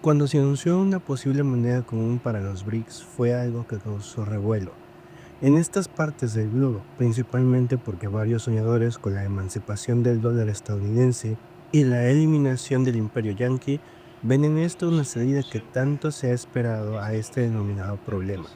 Cuando se anunció una posible moneda común para los BRICS fue algo que causó revuelo en estas partes del globo, principalmente porque varios soñadores con la emancipación del dólar estadounidense y la eliminación del imperio yanqui ven en esto una salida que tanto se ha esperado a este denominado problema.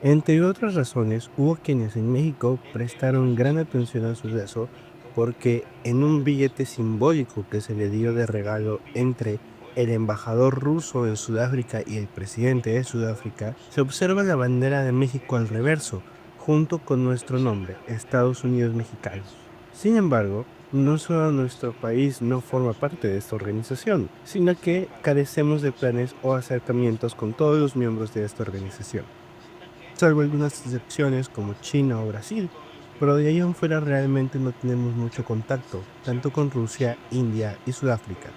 Entre otras razones, hubo quienes en México prestaron gran atención al suceso porque en un billete simbólico que se le dio de regalo entre el embajador ruso en Sudáfrica y el presidente de Sudáfrica, se observa la bandera de México al reverso, junto con nuestro nombre, Estados Unidos Mexicanos. Sin embargo, no solo nuestro país no forma parte de esta organización, sino que carecemos de planes o acercamientos con todos los miembros de esta organización, salvo algunas excepciones como China o Brasil, pero de ahí en fuera realmente no tenemos mucho contacto, tanto con Rusia, India y Sudáfrica.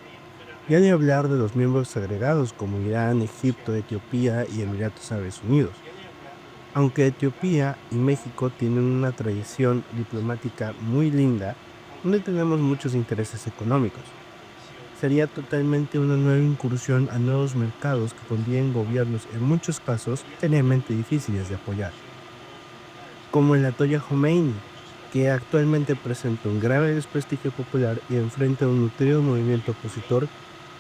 Ya ni hablar de los miembros agregados como Irán, Egipto, Etiopía y Emiratos Árabes Unidos. Aunque Etiopía y México tienen una tradición diplomática muy linda, no tenemos muchos intereses económicos. Sería totalmente una nueva incursión a nuevos mercados que pondrían gobiernos en muchos casos seriamente difíciles de apoyar, como el Ayatollah Khomeini, que actualmente presenta un grave desprestigio popular y enfrenta un nutrido movimiento opositor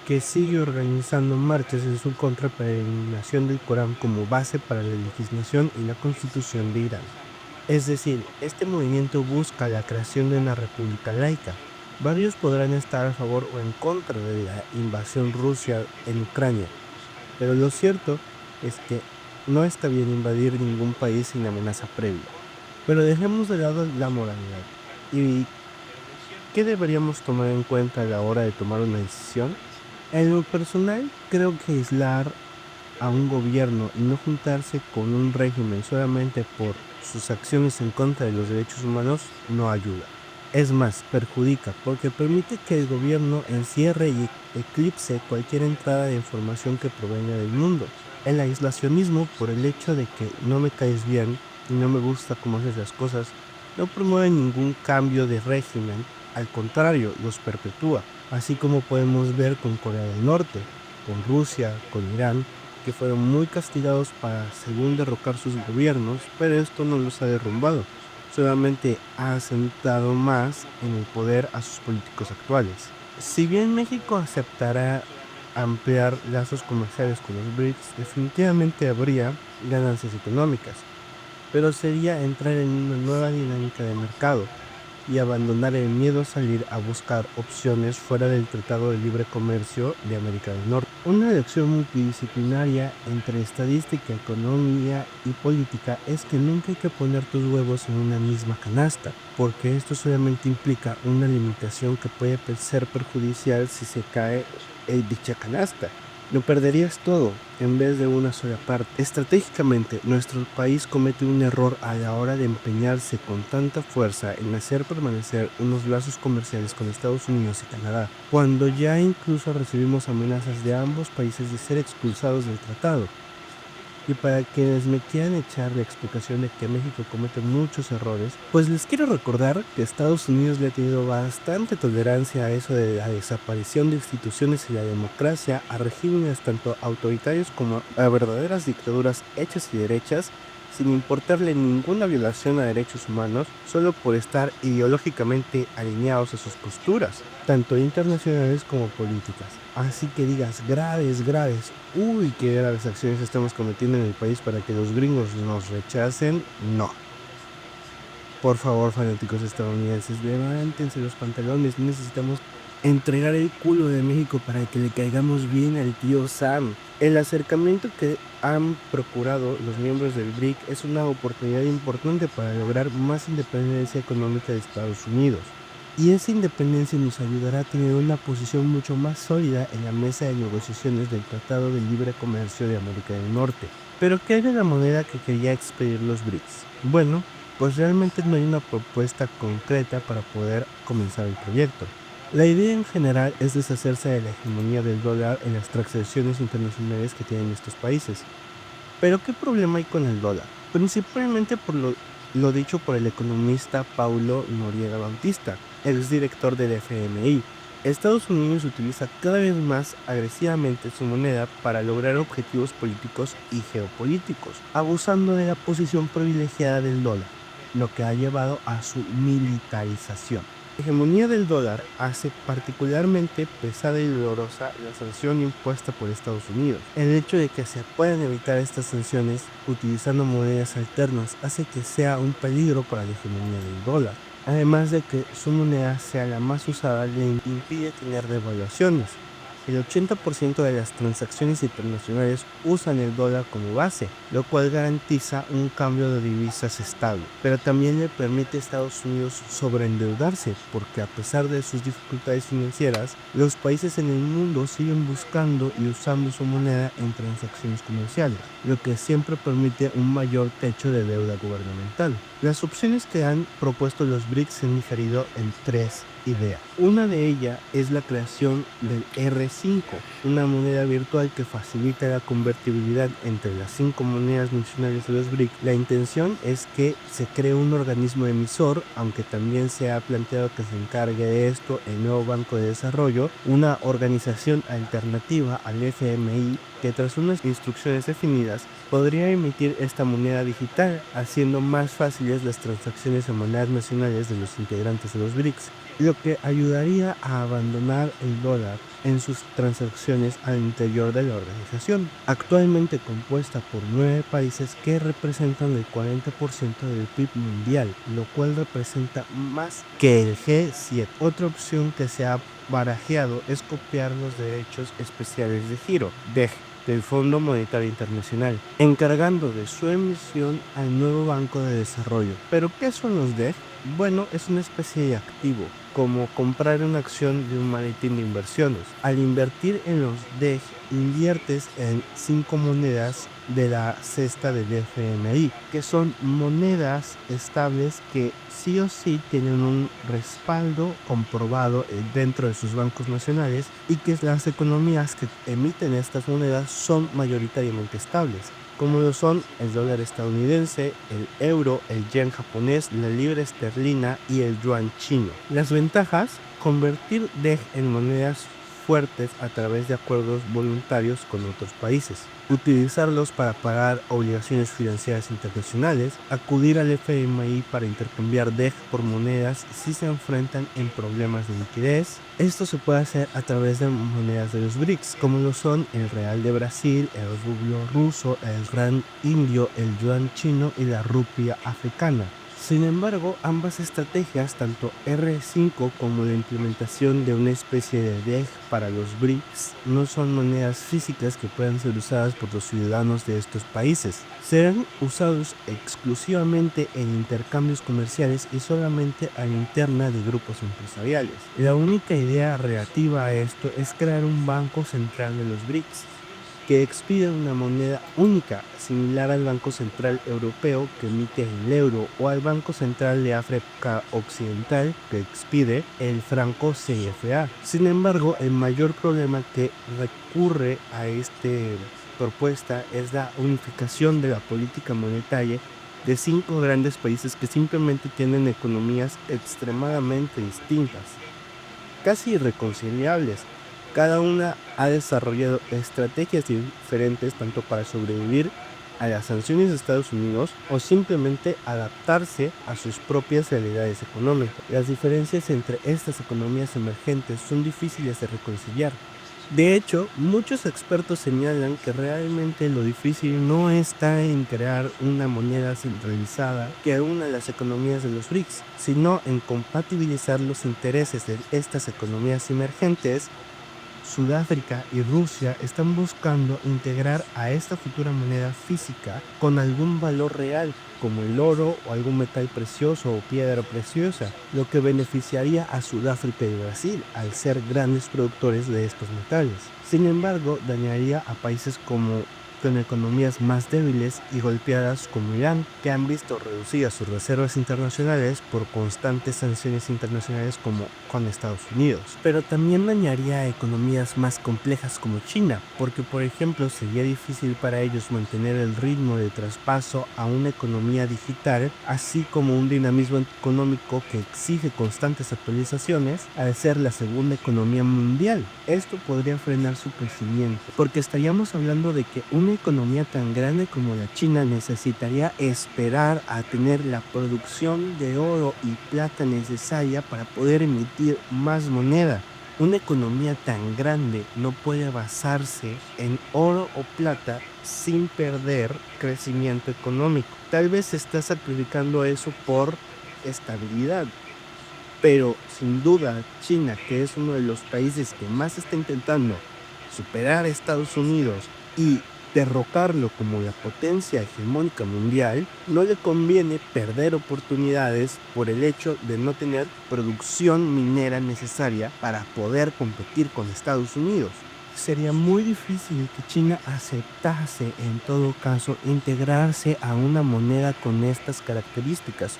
que sigue organizando marchas en su contra para la eliminación del Corán como base para la legislación y la constitución de Irán. Es decir, este movimiento busca la creación de una república laica. Varios podrán estar a favor o en contra de la invasión rusa en Ucrania, pero lo cierto es que no está bien invadir ningún país sin amenaza previa. Pero dejemos de lado la moralidad. ¿Y qué deberíamos tomar en cuenta a la hora de tomar una decisión? En lo personal, creo que aislar a un gobierno y no juntarse con un régimen solamente por sus acciones en contra de los derechos humanos no ayuda. Es más, perjudica porque permite que el gobierno encierre y eclipse cualquier entrada de información que provenga del mundo. El aislacionismo, por el hecho de que no me caes bien y no me gusta cómo haces las cosas, no promueve ningún cambio de régimen, al contrario, los perpetúa, así como podemos ver con Corea del Norte, con Rusia, con Irán, que fueron muy castigados para, según, derrocar sus gobiernos, pero esto no los ha derrumbado, solamente ha asentado más en el poder a sus políticos actuales. Si bien México aceptará ampliar lazos comerciales con los BRICS, definitivamente habría ganancias económicas, pero sería entrar en una nueva dinámica de mercado y abandonar el miedo a salir a buscar opciones fuera del Tratado de Libre Comercio de América del Norte. Una elección multidisciplinaria entre estadística, economía y política es que nunca hay que poner tus huevos en una misma canasta, porque esto solamente implica una limitación que puede ser perjudicial si se cae en dicha canasta. Lo perderías todo en vez de una sola parte. Estratégicamente, nuestro país comete un error a la hora de empeñarse con tanta fuerza en hacer permanecer unos lazos comerciales con Estados Unidos y Canadá, cuando ya incluso recibimos amenazas de ambos países de ser expulsados del tratado. Y para quienes me quieran echar la explicación de que México comete muchos errores, pues les quiero recordar que Estados Unidos le ha tenido bastante tolerancia a eso de la desaparición de instituciones y la democracia a regímenes tanto autoritarios como a verdaderas dictaduras hechas y derechas, sin importarle ninguna violación a derechos humanos, solo por estar ideológicamente alineados a sus posturas, tanto internacionales como políticas. Así que digas graves, graves, uy, qué graves acciones estamos cometiendo en el país para que los gringos nos rechacen, no. Por favor, fanáticos estadounidenses, levántense los pantalones, necesitamos entregar el culo de México para que le caigamos bien al tío Sam. El acercamiento que han procurado los miembros del BRIC es una oportunidad importante para lograr más independencia económica de Estados Unidos. Y esa independencia nos ayudará a tener una posición mucho más sólida en la mesa de negociaciones del Tratado de Libre Comercio de América del Norte. Pero ¿qué hay de la moneda que quería expedir los BRICS? Bueno, pues realmente no hay una propuesta concreta para poder comenzar el proyecto. La idea en general es deshacerse de la hegemonía del dólar en las transacciones internacionales que tienen estos países. Pero ¿qué problema hay con el dólar? Principalmente por lo dicho por el economista Paulo Noriega Bautista, exdirector del FMI. Estados Unidos utiliza cada vez más agresivamente su moneda para lograr objetivos políticos y geopolíticos, abusando de la posición privilegiada del dólar, lo que ha llevado a su militarización. La hegemonía del dólar hace particularmente pesada y dolorosa la sanción impuesta por Estados Unidos. El hecho de que se puedan evitar estas sanciones utilizando monedas alternas hace que sea un peligro para la hegemonía del dólar. Además de que su moneda sea la más usada, le impide tener devaluaciones. El 80% de las transacciones internacionales usan el dólar como base, lo cual garantiza un cambio de divisas estable, pero también le permite a Estados Unidos sobreendeudarse, porque a pesar de sus dificultades financieras, los países en el mundo siguen buscando y usando su moneda en transacciones comerciales, lo que siempre permite un mayor techo de deuda gubernamental. Las opciones que han propuesto los BRICS se han diferido en tres ideas. Una de ellas es la creación del R5, una moneda virtual que facilita la convertibilidad entre las 5 monedas nacionales de los BRICS. La intención es que se cree un organismo emisor, aunque también se ha planteado que se encargue de esto el nuevo Banco de Desarrollo, una organización alternativa al FMI que tras unas instrucciones definidas podría emitir esta moneda digital, haciendo más fáciles las transacciones en monedas nacionales de los integrantes de los BRICS, lo que ayudaría a abandonar el dólar en sus transacciones al interior de la organización, actualmente compuesta por 9 países que representan el 40% del PIB mundial, lo cual representa más que el G7. Otra opción que se ha barajeado es copiar los derechos especiales de giro, DEG, del Fondo Monetario Internacional, encargando de su emisión al nuevo Banco de Desarrollo. ¿Pero qué son los DEG? Bueno, es una especie de activo, como comprar una acción de un maletín de inversiones. Al invertir en los DEG, inviertes en 5 monedas de la cesta del FMI, que son monedas estables que sí o sí tienen un respaldo comprobado dentro de sus bancos nacionales, y que las economías que emiten estas monedas son mayoritariamente estables, como lo son el dólar estadounidense, el euro, el yen japonés, la libra esterlina y el yuan chino. Las ventajas: convertir DEG en monedas fuertes a través de acuerdos voluntarios con otros países, utilizarlos para pagar obligaciones financieras internacionales, acudir al FMI para intercambiar DEG por monedas si se enfrentan en problemas de liquidez. Esto se puede hacer a través de monedas de los BRICS, como lo son el real de Brasil, el rublo ruso, el rand indio, el yuan chino y la rupia africana. Sin embargo, ambas estrategias, tanto R5 como la implementación de una especie de DEG para los BRICS, no son monedas físicas que puedan ser usadas por los ciudadanos de estos países. Serán usados exclusivamente en intercambios comerciales y solamente a la interna de grupos empresariales. La única idea relativa a esto es crear un banco central de los BRICS, que expide una moneda única, similar al Banco Central Europeo que emite el euro, o al Banco Central de África Occidental que expide el franco CFA. Sin embargo, el mayor problema que recurre a esta propuesta es la unificación de la política monetaria de 5 grandes países que simplemente tienen economías extremadamente distintas, casi irreconciliables. Cada una ha desarrollado estrategias diferentes tanto para sobrevivir a las sanciones de Estados Unidos o simplemente adaptarse a sus propias realidades económicas. Las diferencias entre estas economías emergentes son difíciles de reconciliar. De hecho, muchos expertos señalan que realmente lo difícil no está en crear una moneda centralizada que una las economías de los BRICS, sino en compatibilizar los intereses de estas economías emergentes. Sudáfrica y Rusia están buscando integrar a esta futura moneda física con algún valor real, como el oro o algún metal precioso o piedra preciosa, lo que beneficiaría a Sudáfrica y Brasil al ser grandes productores de estos metales. Sin embargo, dañaría a países como con economías más débiles y golpeadas como Irán, que han visto reducidas sus reservas internacionales por constantes sanciones internacionales como con Estados Unidos. Pero también dañaría a economías más complejas como China, porque por ejemplo sería difícil para ellos mantener el ritmo de traspaso a una economía digital, así como un dinamismo económico que exige constantes actualizaciones al ser la segunda economía mundial. Esto podría frenar su crecimiento, porque estaríamos hablando de que una economía tan grande como la China necesitaría esperar a tener la producción de oro y plata necesaria para poder emitir más moneda. Una economía tan grande no puede basarse en oro o plata sin perder crecimiento económico. Tal vez se está sacrificando eso por estabilidad, pero sin duda China, que es uno de los países que más está intentando superar a Estados Unidos y derrocarlo como la potencia hegemónica mundial, no le conviene perder oportunidades por el hecho de no tener producción minera necesaria para poder competir con Estados Unidos. Sería muy difícil que China aceptase, en todo caso, integrarse a una moneda con estas características,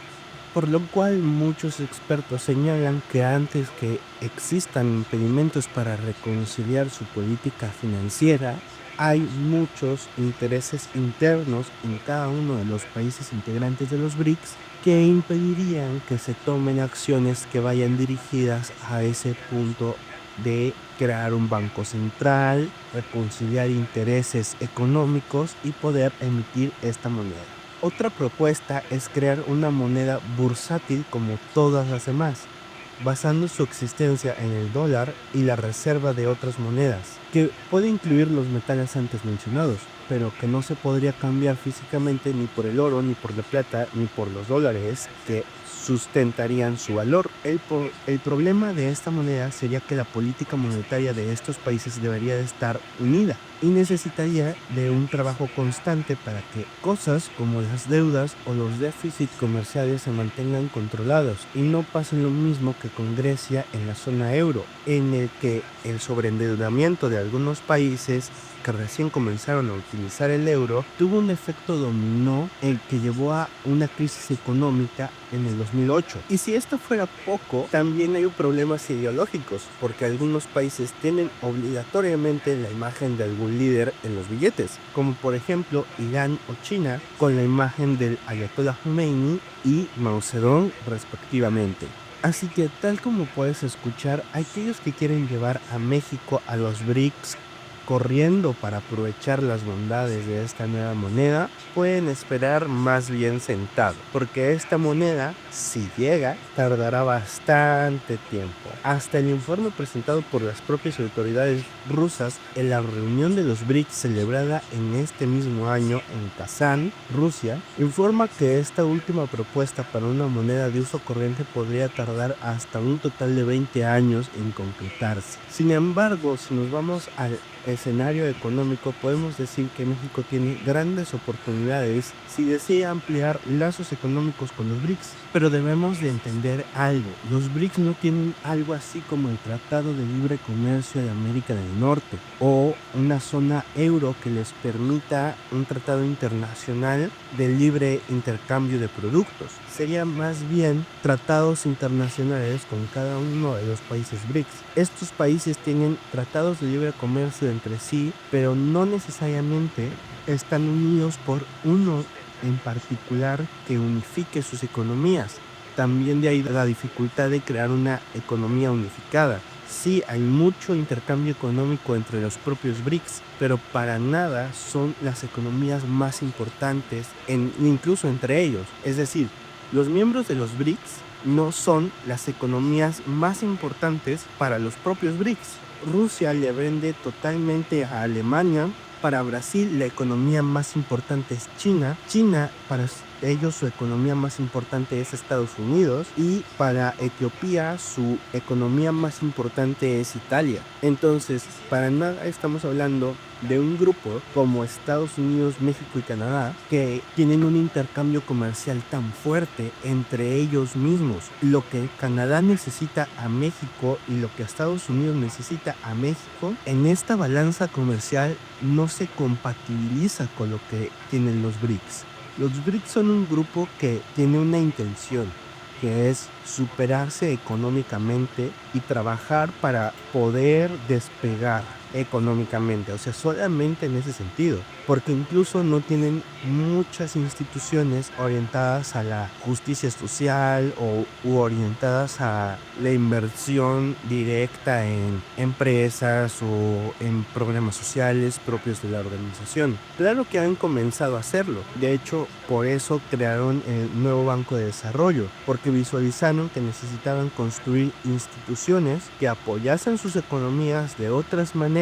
por lo cual muchos expertos señalan que antes que existan impedimentos para reconciliar su política financiera, hay muchos intereses internos en cada uno de los países integrantes de los BRICS que impedirían que se tomen acciones que vayan dirigidas a ese punto de crear un banco central, reconciliar intereses económicos y poder emitir esta moneda. Otra propuesta es crear una moneda bursátil como todas las demás, basando su existencia en el dólar y la reserva de otras monedas, que puede incluir los metales antes mencionados, pero que no se podría cambiar físicamente ni por el oro, ni por la plata, ni por los dólares que sustentarían su valor. El problema de esta moneda sería que la política monetaria de estos países debería de estar unida y necesitaría de un trabajo constante para que cosas como las deudas o los déficits comerciales se mantengan controlados y no pase lo mismo que con Grecia en la zona euro, en el que el sobreendeudamiento de algunos países que recién comenzaron a utilizar el euro tuvo un efecto dominó el que llevó a una crisis económica en el 2008. Y si esto fuera poco, también hay problemas ideológicos, porque algunos países tienen obligatoriamente la imagen de algún líder en los billetes, como por ejemplo Irán o China, con la imagen del Ayatollah Khomeini y Mao Zedong respectivamente. Así que tal como puedes escuchar, aquellos que quieren llevar a México a los BRICS corriendo para aprovechar las bondades de esta nueva moneda, pueden esperar más bien sentado, porque esta moneda, si llega, tardará bastante tiempo. Hasta el informe presentado por las propias autoridades rusas en la reunión de los BRICS celebrada en este mismo año en Kazán, Rusia, informa que esta última propuesta para una moneda de uso corriente podría tardar hasta un total de 20 años en concretarse. Sin embargo, si nos vamos al escenario económico, podemos decir que México tiene grandes oportunidades si desea ampliar lazos económicos con los BRICS, pero debemos de entender algo: los BRICS no tienen algo así como el Tratado de Libre Comercio de América del Norte o una zona euro que les permita un tratado internacional de libre intercambio de productos. Serían más bien tratados internacionales con cada uno de los países BRICS. Estos países tienen tratados de libre comercio entre sí, pero no necesariamente están unidos por uno en particular que unifique sus economías. También de ahí la dificultad de crear una economía unificada. Sí, hay mucho intercambio económico entre los propios BRICS, pero para nada son las economías más importantes, incluso entre ellos. Es decir, los miembros de los BRICS no son las economías más importantes para los propios BRICS. Rusia le vende totalmente a Alemania. Para Brasil la economía más importante es China. China para ellos su economía más importante es Estados Unidos y para Etiopía su economía más importante es Italia. Entonces, para nada estamos hablando de un grupo como Estados Unidos, México y Canadá que tienen un intercambio comercial tan fuerte entre ellos mismos. Lo que Canadá necesita a México y lo que Estados Unidos necesita a México en esta balanza comercial no se compatibiliza con lo que tienen los BRICS. Los BRICS son un grupo que tiene una intención, que es superarse económicamente y trabajar para poder despegar económicamente, o sea, solamente en ese sentido, porque incluso no tienen muchas instituciones orientadas a la justicia social u orientadas a la inversión directa en empresas o en programas sociales propios de la organización. Claro que han comenzado a hacerlo, de hecho, por eso crearon el nuevo Banco de Desarrollo, porque visualizaron que necesitaban construir instituciones que apoyasen sus economías de otras maneras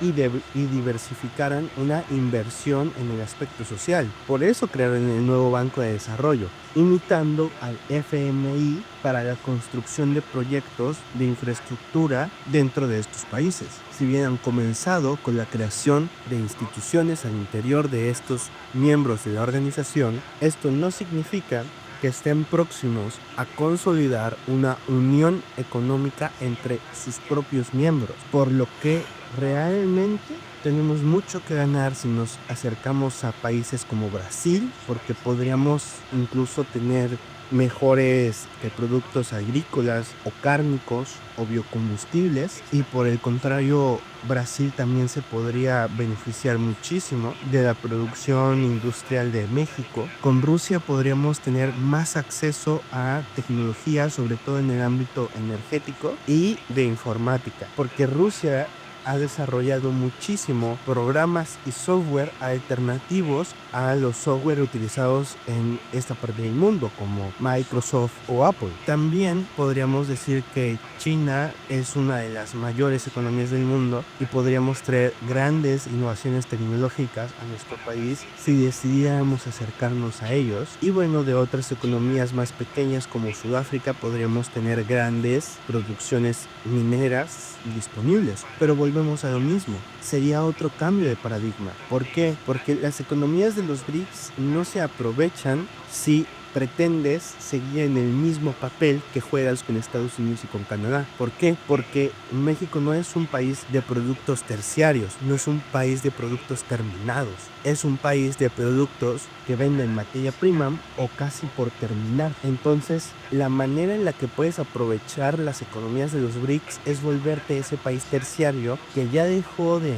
y diversificaran una inversión en el aspecto social. Por eso crearon el nuevo Banco de Desarrollo, imitando al FMI para la construcción de proyectos de infraestructura dentro de estos países. Si bien han comenzado con la creación de instituciones al interior de estos miembros de la organización, esto no significa que estén próximos a consolidar una unión económica entre sus propios miembros, por lo que realmente tenemos mucho que ganar si nos acercamos a países como Brasil, porque podríamos incluso tener mejores productos agrícolas o cárnicos o biocombustibles, y por el contrario Brasil también se podría beneficiar muchísimo de la producción industrial de México. Con Rusia podríamos tener más acceso a tecnología, sobre todo en el ámbito energético y de informática, porque Rusia ha desarrollado muchísimo programas y software alternativos a los software utilizados en esta parte del mundo, como Microsoft o Apple. También podríamos decir que China es una de las mayores economías del mundo y podríamos traer grandes innovaciones tecnológicas a nuestro país si decidiéramos acercarnos a ellos. Y bueno, de otras economías más pequeñas como Sudáfrica podríamos tener grandes producciones mineras disponibles, pero volvemos a lo mismo, sería otro cambio de paradigma. ¿Por qué? Porque las economías de los BRICS no se aprovechan si pretendes seguir en el mismo papel que juegas con Estados Unidos y con Canadá. ¿Por qué? Porque México no es un país de productos terciarios, no es un país de productos terminados, es un país de productos que venden materia prima o casi por terminar. Entonces, la manera en la que puedes aprovechar las economías de los BRICS es volverte ese país terciario que ya dejó de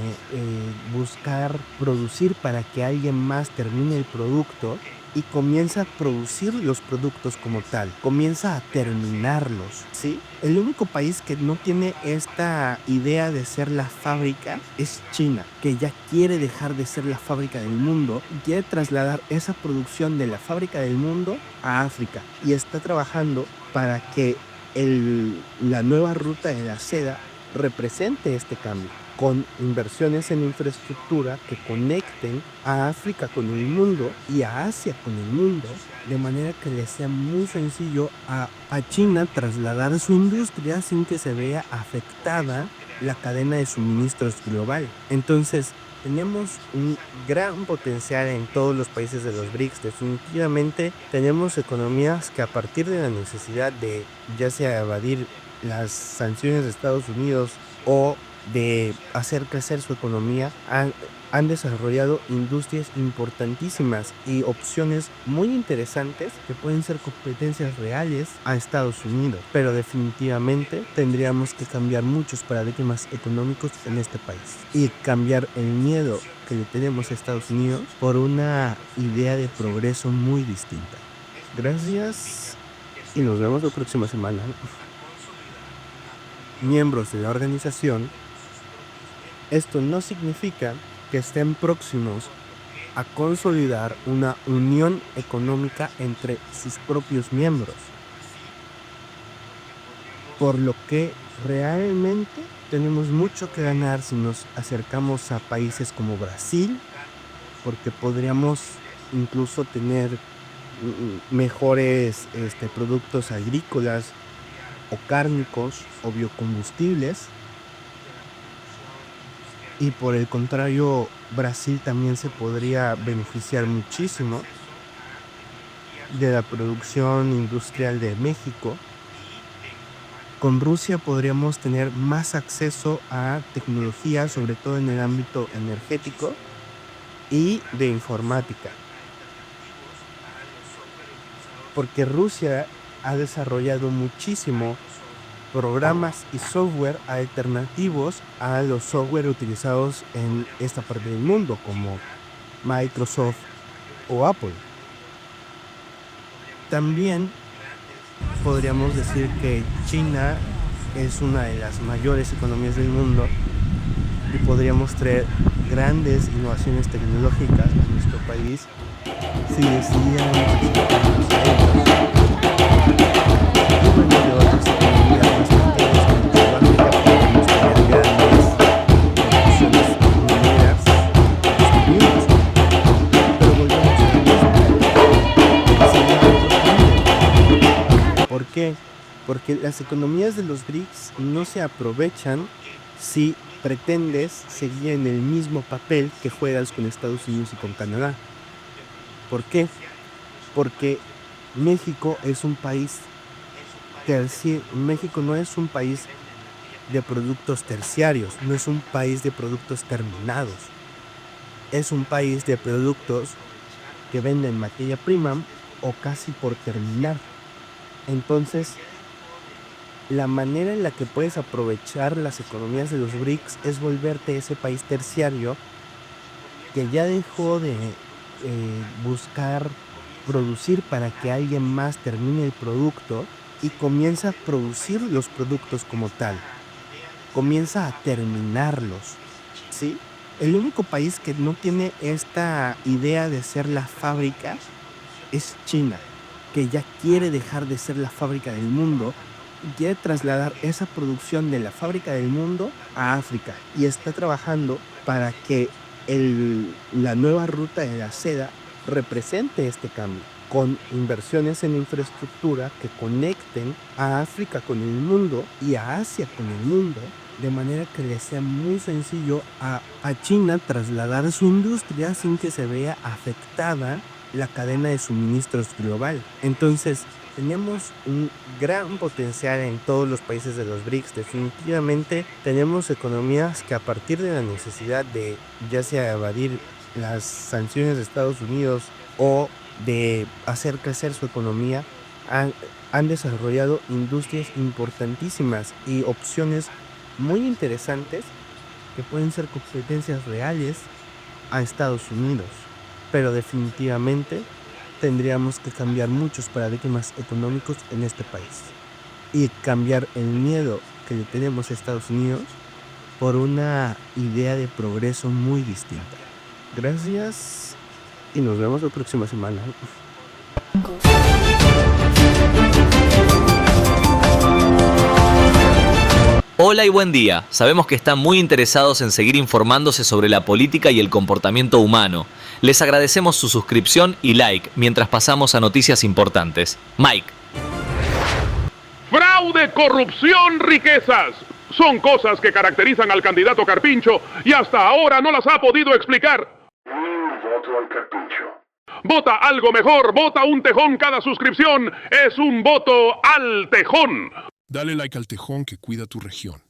buscar producir para que alguien más termine el producto y comienza a producir los productos como tal, comienza a terminarlos, ¿sí? El único país que no tiene esta idea de ser la fábrica es China, que ya quiere dejar de ser la fábrica del mundo y quiere trasladar esa producción de la fábrica del mundo a África, y está trabajando para que la nueva ruta de la seda represente este cambio, con inversiones en infraestructura que conecten a África con el mundo y a Asia con el mundo, de manera que le sea muy sencillo a China trasladar su industria sin que se vea afectada la cadena de suministros global. Entonces, tenemos un gran potencial en todos los países de los BRICS. Definitivamente tenemos economías que, a partir de la necesidad de ya sea evadir las sanciones de Estados Unidos o de hacer crecer su economía, han desarrollado industrias importantísimas y opciones muy interesantes que pueden ser competencias reales a Estados Unidos. Pero definitivamente tendríamos que cambiar muchos paradigmas económicos en este país y cambiar el miedo que le tenemos a Estados Unidos por una idea de progreso muy distinta. Gracias y nos vemos la próxima semana. Miembros de la organización, esto no significa que estén próximos a consolidar una unión económica entre sus propios miembros, por lo que realmente tenemos mucho que ganar si nos acercamos a países como Brasil, porque podríamos incluso tener mejores productos agrícolas o cárnicos o biocombustibles. Y por el contrario, Brasil también se podría beneficiar muchísimo de la producción industrial de México. Con Rusia podríamos tener más acceso a tecnología, sobre todo en el ámbito energético y de informática. Porque Rusia ha desarrollado muchísimo programas y software alternativos a los software utilizados en esta parte del mundo, como Microsoft o Apple. También podríamos decir que China es una de las mayores economías del mundo y podríamos traer grandes innovaciones tecnológicas a nuestro país si decidiéramos acercarnos a ellos. Y bueno, de otras economías más pequeñas como África podríamos tener grandes producciones mineras en Estados Unidos. Pero volvemos a lo mismo. Sería otro cambio. ¿Por qué? Porque las economías de los BRICS no se aprovechan si pretendes seguir en el mismo papel que juegas con Estados Unidos y con Canadá. ¿Por qué? Porque México es un país México no es un país de productos terciarios, no es un país de productos terminados. Es un país de productos que venden materia prima o casi por terminar. Entonces, la manera en la que puedes aprovechar las economías de los BRICS es volverte ese país terciario que ya dejó de buscar producir para que alguien más termine el producto y comienza a producir los productos como tal. Comienza a terminarlos, ¿sí? El único país que no tiene esta idea de ser la fábrica es China, que ya quiere dejar de ser la fábrica del mundo y quiere trasladar esa producción de la fábrica del mundo a África y está trabajando para que la nueva ruta de la seda represente este cambio, con inversiones en infraestructura que conecten a África con el mundo y a Asia con el mundo, de manera que le sea muy sencillo a China trasladar su industria sin que se vea afectada la cadena de suministros global. Entonces, tenemos un gran potencial en todos los países de los BRICS. Definitivamente tenemos economías que a partir de la necesidad de ya sea evadir las sanciones de Estados Unidos o de hacer crecer su economía, han desarrollado industrias importantísimas y opciones muy interesantes que pueden ser competencias reales a Estados Unidos. Pero definitivamente tendríamos que cambiar muchos paradigmas económicos en este país y cambiar el miedo que le tenemos a Estados Unidos por una idea de progreso muy distinta. Gracias y nos vemos la próxima semana. Hola y buen día. Sabemos que están muy interesados en seguir informándose sobre la política y el comportamiento humano. Les agradecemos su suscripción y like mientras pasamos a noticias importantes. Mike. Fraude, corrupción, riquezas. Son cosas que caracterizan al candidato Carpincho y hasta ahora no las ha podido explicar. Voto al Carpincho. Vota algo mejor, vota un tejón cada suscripción. Es un voto al tejón. Dale like al tejón que cuida tu región.